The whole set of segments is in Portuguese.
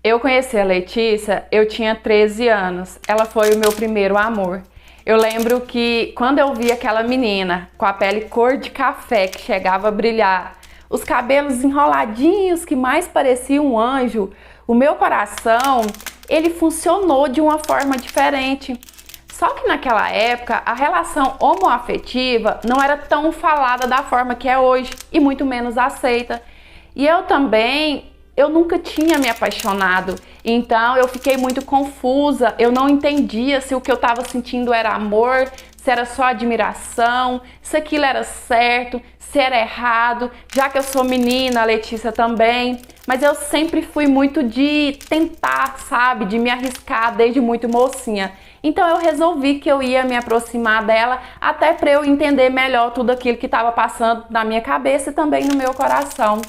Eu conheci a Letícia, eu tinha 13 anos. Ela foi o meu primeiro amor. Eu lembro que quando eu vi aquela menina com a pele cor de café que chegava a brilhar, os cabelos enroladinhos que mais pareciam um anjo, o meu coração, ele funcionou de uma forma diferente. Só que naquela época, a relação homoafetiva não era tão falada da forma que é hoje e muito menos aceita. E eu nunca tinha me apaixonado, então eu fiquei muito confusa, eu não entendia se o que eu estava sentindo era amor, se era só admiração, se aquilo era certo, se era errado, já que eu sou menina, a Letícia também, mas eu sempre fui muito de tentar, sabe, de me arriscar desde muito mocinha. Então eu resolvi que eu ia me aproximar dela até para eu entender melhor tudo aquilo que estava passando na minha cabeça e também no meu coração.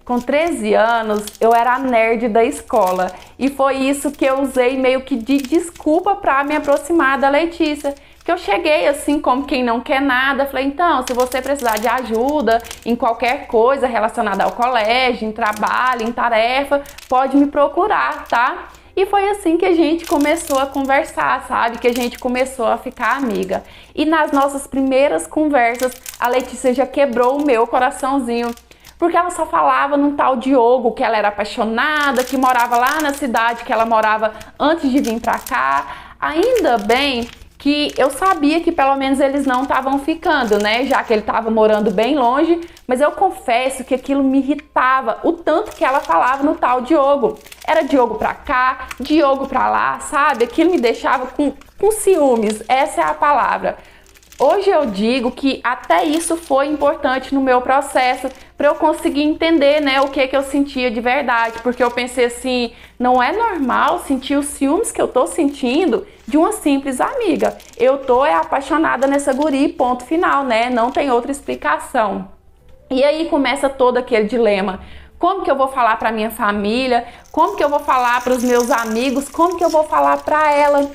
Com 13 anos, eu era a nerd da escola e foi isso que eu usei meio que de desculpa para me aproximar da Letícia. Que eu cheguei assim como quem não quer nada, falei, então, se você precisar de ajuda em qualquer coisa relacionada ao colégio, em trabalho, em tarefa, pode me procurar, tá? E foi assim que a gente começou a conversar, sabe? Que a gente começou a ficar amiga. E nas nossas primeiras conversas, a Letícia já quebrou o meu coraçãozinho. Porque ela só falava num tal Diogo, que ela era apaixonada, que morava lá na cidade que ela morava antes de vir pra cá. Ainda bem que eu sabia que pelo menos eles não estavam ficando, né? Já que ele estava morando bem longe, mas eu confesso que aquilo me irritava, o tanto que ela falava no tal Diogo. Era Diogo pra cá, Diogo pra lá, sabe? Aquilo me deixava com ciúmes, essa é a palavra. Hoje eu digo que até isso foi importante no meu processo para eu conseguir entender, né, o que eu sentia de verdade, porque eu pensei assim, não é normal sentir os ciúmes que eu tô sentindo de uma simples amiga. Eu tô apaixonada nessa guri, ponto final, né? Não tem outra explicação. E aí começa todo aquele dilema. Como que eu vou falar para minha família? Como que eu vou falar para os meus amigos? Como que eu vou falar para ela?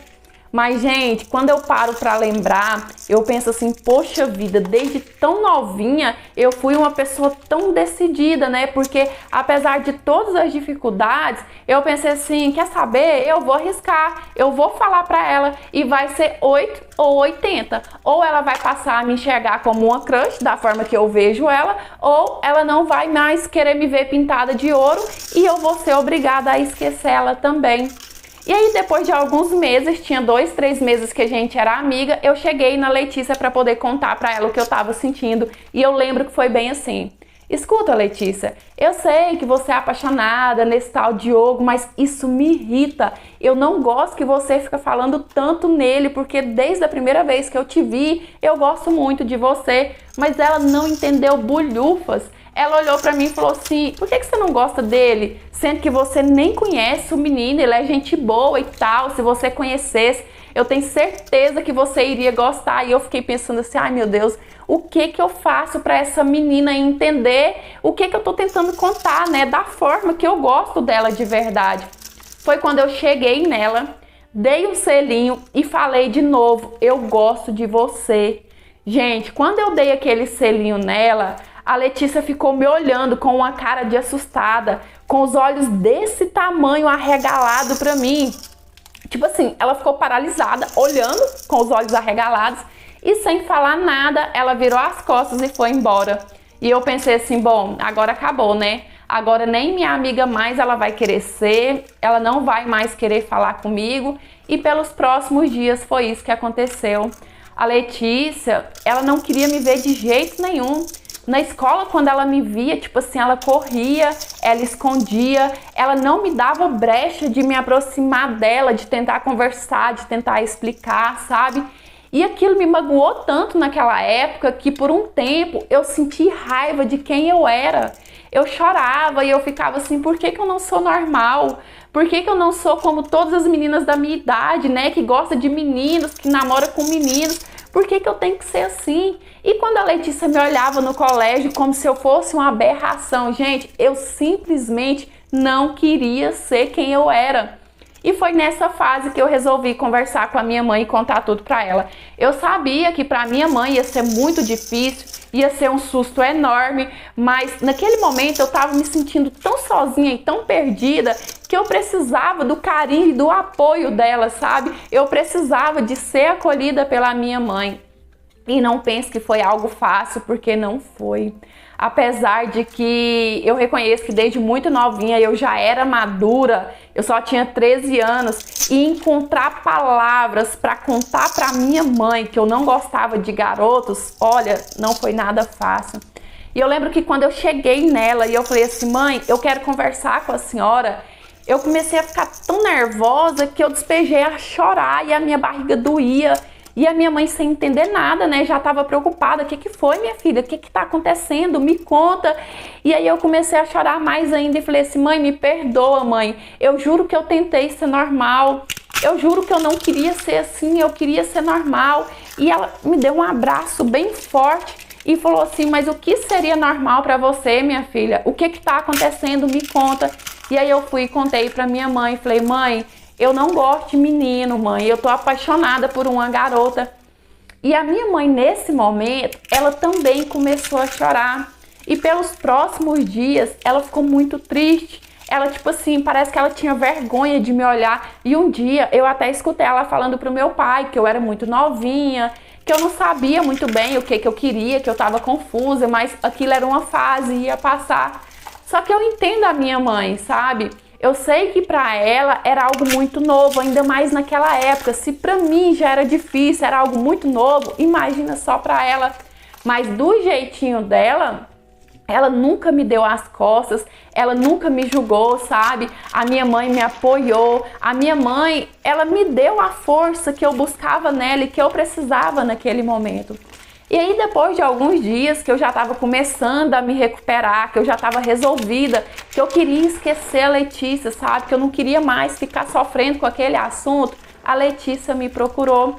Mas, gente, quando eu paro para lembrar, eu penso assim, poxa vida, desde tão novinha eu fui uma pessoa tão decidida, né? Porque apesar de todas as dificuldades, eu pensei assim, quer saber? Eu vou arriscar, eu vou falar para ela e vai ser 8 ou 80. Ou ela vai passar a me enxergar como uma crush, da forma que eu vejo ela, ou ela não vai mais querer me ver pintada de ouro e eu vou ser obrigada a esquecer ela também. E aí, depois de alguns meses, tinha 2, 3 meses que a gente era amiga, eu cheguei na Letícia para poder contar para ela o que eu tava sentindo. E eu lembro que foi bem assim. Escuta, Letícia, eu sei que você é apaixonada nesse tal Diogo, mas isso me irrita. Eu não gosto que você fica falando tanto nele, porque desde a primeira vez que eu te vi, eu gosto muito de você. Mas ela não entendeu bulhufas. Ela olhou pra mim e falou assim, por que você não gosta dele? Sendo que você nem conhece o menino, ele é gente boa e tal, se você conhecesse, eu tenho certeza que você iria gostar. E eu fiquei pensando assim, ai meu Deus, o que eu faço pra essa menina entender o que eu tô tentando contar, né? Da forma que eu gosto dela de verdade. Foi quando eu cheguei nela, dei um selinho e falei de novo, eu gosto de você. Gente, quando eu dei aquele selinho nela, a Letícia ficou me olhando com uma cara de assustada, com os olhos desse tamanho arregalado pra mim. Tipo assim, ela ficou paralisada, olhando com os olhos arregalados e sem falar nada, ela virou as costas e foi embora. E eu pensei assim, bom, agora acabou, né? Agora nem minha amiga mais ela vai querer ser, ela não vai mais querer falar comigo. E pelos próximos dias foi isso que aconteceu. A Letícia, ela não queria me ver de jeito nenhum. Na escola, quando ela me via, tipo assim, ela corria, ela escondia, ela não me dava brecha de me aproximar dela, de tentar conversar, de tentar explicar, sabe? E aquilo me magoou tanto naquela época que por um tempo eu senti raiva de quem eu era. Eu chorava e eu ficava assim, por que eu não sou normal? Por que eu não sou como todas as meninas da minha idade, né? Que gosta de meninos, que namora com meninos. Por que eu tenho que ser assim? E quando a Letícia me olhava no colégio como se eu fosse uma aberração, gente, eu simplesmente não queria ser quem eu era. E foi nessa fase que eu resolvi conversar com a minha mãe e contar tudo pra ela. Eu sabia que pra minha mãe ia ser muito difícil, ia ser um susto enorme, mas naquele momento eu tava me sentindo tão sozinha e tão perdida que eu precisava do carinho e do apoio dela, sabe? Eu precisava de ser acolhida pela minha mãe. E não pense que foi algo fácil, porque não foi. Apesar de que eu reconheço que desde muito novinha eu já era madura, eu só tinha 13 anos, e encontrar palavras para contar para minha mãe que eu não gostava de garotos, olha, não foi nada fácil. E eu lembro que quando eu cheguei nela e eu falei assim, mãe, eu quero conversar com a senhora, eu comecei a ficar tão nervosa que eu despejei a chorar e a minha barriga doía. E a minha mãe, sem entender nada, né, já estava preocupada. O que foi, minha filha? O que está acontecendo? Me conta. E aí eu comecei a chorar mais ainda e falei assim, mãe, me perdoa, mãe. Eu juro que eu tentei ser normal. Eu juro que eu não queria ser assim, eu queria ser normal. E ela me deu um abraço bem forte e falou assim, mas o que seria normal para você, minha filha? O que está acontecendo? Me conta. E aí eu fui e contei para minha mãe. Falei, mãe, eu não gosto de menino, mãe, eu tô apaixonada por uma garota. E a minha mãe, nesse momento, ela também começou a chorar. E pelos próximos dias, ela ficou muito triste. Ela, tipo assim, parece que ela tinha vergonha de me olhar. E um dia, eu até escutei ela falando pro meu pai que eu era muito novinha, que eu não sabia muito bem o que eu queria, que eu tava confusa, mas aquilo era uma fase, ia passar. Só que eu entendo a minha mãe, sabe? Eu sei que para ela era algo muito novo, ainda mais naquela época. Se para mim já era difícil, era algo muito novo, imagina só para ela. Mas do jeitinho dela, ela nunca me deu as costas, ela nunca me julgou, sabe? A minha mãe me apoiou, a minha mãe, ela me deu a força que eu buscava nela e que eu precisava naquele momento. E aí depois de alguns dias que eu já estava começando a me recuperar, que eu já estava resolvida, que eu queria esquecer a Letícia, sabe? Que eu não queria mais ficar sofrendo com aquele assunto, a Letícia me procurou.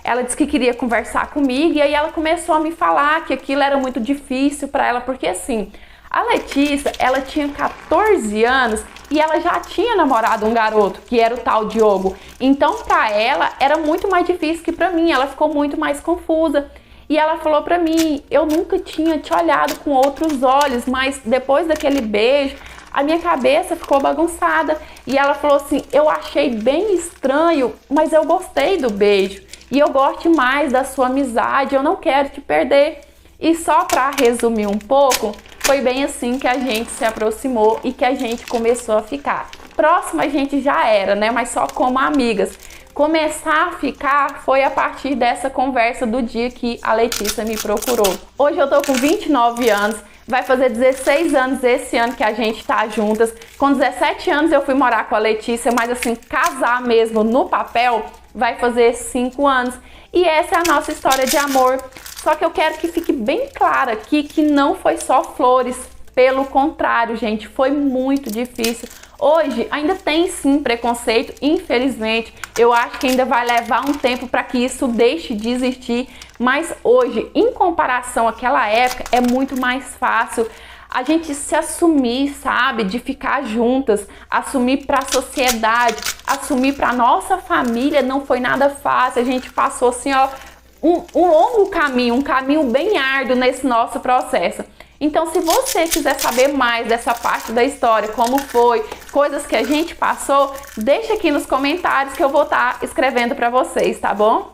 Ela disse que queria conversar comigo e aí ela começou a me falar que aquilo era muito difícil para ela, porque assim, a Letícia, ela tinha 14 anos e ela já tinha namorado um garoto, que era o tal Diogo. Então para ela era muito mais difícil que para mim, ela ficou muito mais confusa. E ela falou pra mim, eu nunca tinha te olhado com outros olhos, mas depois daquele beijo, a minha cabeça ficou bagunçada. E ela falou assim, eu achei bem estranho, mas eu gostei do beijo. E eu gosto mais da sua amizade, eu não quero te perder. E só pra resumir um pouco, foi bem assim que a gente se aproximou e que a gente começou a ficar. Próxima a gente já era, né? Mas só como amigas. Começar a ficar foi a partir dessa conversa do dia que a Letícia me procurou. Hoje eu tô com 29 anos, vai fazer 16 anos esse ano que a gente tá juntas. Com 17 anos eu fui morar com a Letícia, mas assim, casar mesmo no papel vai fazer 5 anos. E essa é a nossa história de amor. Só que eu quero que fique bem claro aqui que não foi só flores. Pelo contrário, gente, foi muito difícil. Hoje ainda tem sim preconceito, infelizmente. Eu acho que ainda vai levar um tempo para que isso deixe de existir. Mas hoje, em comparação àquela época, é muito mais fácil a gente se assumir, sabe? De ficar juntas, assumir para a sociedade, assumir para nossa família. Não foi nada fácil. A gente passou assim, ó, um longo caminho, um caminho bem árduo nesse nosso processo. Então, se você quiser saber mais dessa parte da história, como foi, coisas que a gente passou, deixa aqui nos comentários que eu vou estar escrevendo para vocês, tá bom?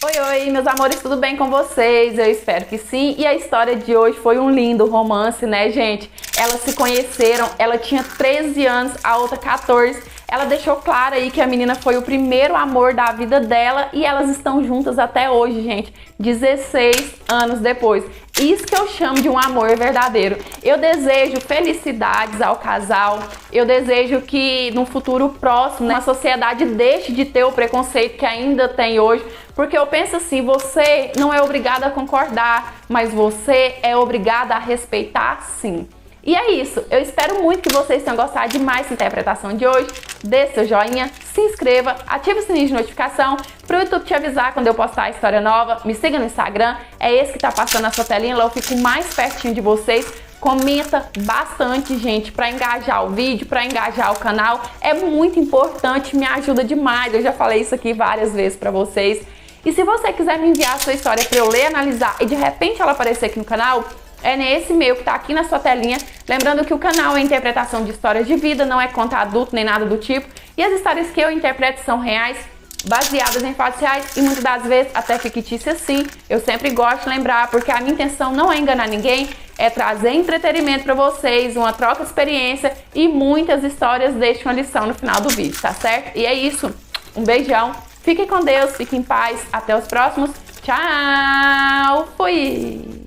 Oi, meus amores, tudo bem com vocês? Eu espero que sim. E a história de hoje foi um lindo romance, né, gente? Elas se conheceram, ela tinha 13 anos, a outra 14. Ela deixou claro aí que a menina foi o primeiro amor da vida dela e elas estão juntas até hoje, gente. 16 anos depois. Isso que eu chamo de um amor verdadeiro. Eu desejo felicidades ao casal. Eu desejo que no futuro próximo, né, a sociedade deixe de ter o preconceito que ainda tem hoje. Porque eu penso assim, você não é obrigada a concordar, mas você é obrigada a respeitar sim. E é isso, eu espero muito que vocês tenham gostado de mais essa interpretação de hoje. Dê seu joinha, se inscreva, ative o sininho de notificação para o YouTube te avisar quando eu postar a história nova. Me siga no Instagram, é esse que tá passando na sua telinha, lá eu fico mais pertinho de vocês Comenta bastante, gente, para engajar o vídeo, para engajar o canal. É muito importante, me ajuda demais. Eu já falei isso aqui várias vezes para vocês. E se você quiser me enviar a sua história para eu ler, analisar e de repente ela aparecer aqui no canal, é nesse e-mail que tá aqui na sua telinha. Lembrando que o canal é interpretação de histórias de vida, não é conto adulto nem nada do tipo. E as histórias que eu interpreto são reais, baseadas em fatos reais e muitas das vezes até fictícias sim. Eu sempre gosto de lembrar, porque a minha intenção não é enganar ninguém, é trazer entretenimento para vocês, uma troca de experiência e muitas histórias deixam uma lição no final do vídeo, tá certo? E é isso, um beijão, fiquem com Deus, fiquem em paz, até os próximos, tchau, fui!